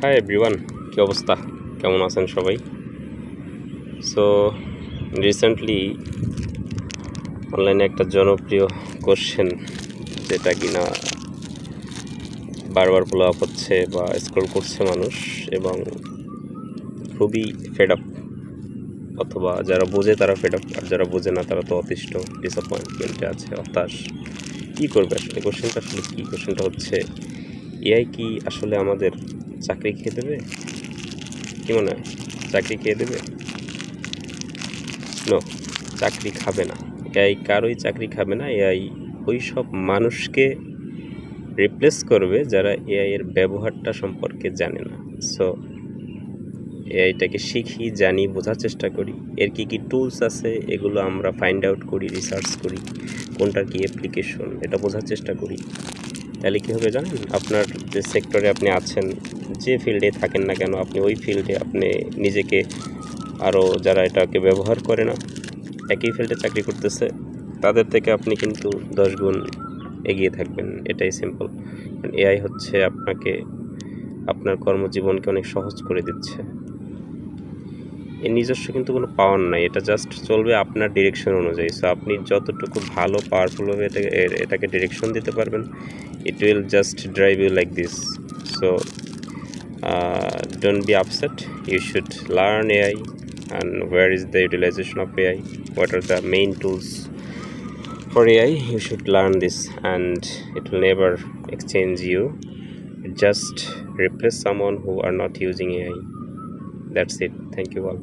Hi everyone, কী অবস্থা? কেমন আছেন সবাই? সো রিসেন্টলি অনলাইনে একটা জনপ্রিয় কোশ্চেন, যেটা কিনা বারবার ফলো আপ হচ্ছে বা স্ক্রল করছে মানুষ, এবং খুবই ফেড আপ, অথবা যারা বোঝে তারা ফেড আপ, আর যারা বোঝে না তারা তো অতিষ্ঠ, ডিসঅ্যাপয়েন্টমেন্টে আছে, হতাশ। কী করবে আসলে? কোশ্চেনটা আসলে কী? কোশ্চেনটা হচ্ছে, এআই কি আসলে আমাদের চাকরি খেয়ে দেবে? কী মনে হয়, চাকরি খেয়ে দেবে? নো, চাকরি খাবে না। এআই কারোই চাকরি খাবে না। এআই ওই সব মানুষকে রিপ্লেস করবে যারা এআই এর ব্যবহারটা সম্পর্কে জানে না। সো এআইটাকে শিখি, জানি, বোঝার চেষ্টা করি, এর কী কী টুলস আছে এগুলো আমরা ফাইন্ড আউট করি, রিসার্চ করি, কোনটার কী অ্যাপ্লিকেশন এটা বোঝার চেষ্টা করি। তাহলে কী হবে জানেন? আপনার যে সেক্টরে আপনি আছেন, যে ফিল্ডে থাকেন না কেন, আপনি ওই ফিল্ডে আপনি নিজেকে আরও, যারা এটাকে ব্যবহার করে না, একই ফিল্ডে চাকরি করতেছে, তাদের থেকে আপনি কিন্তু 10 গুণ এগিয়ে থাকবেন। এটাই সিম্পল। এআই হচ্ছে আপনাকে, আপনার কর্মজীবনকে অনেক সহজ করে দিচ্ছে। এর নিজস্ব কিন্তু কোনো পাওয়ার নাই, এটা জাস্ট চলবে আপনার ডিরেকশন অনুযায়ী। সো আপনি যতটুকু ভালো পাওয়ারফুলভাবে এটাকে ডিরেকশন দিতে পারবেন, it will just drive you like this. So don't be upset. You should learn AI, and where is the utilization of AI, what are the main tools for AI. You should learn this, and it will never exchange you. Just replace someone who are not using AI. That's it. Thank you all.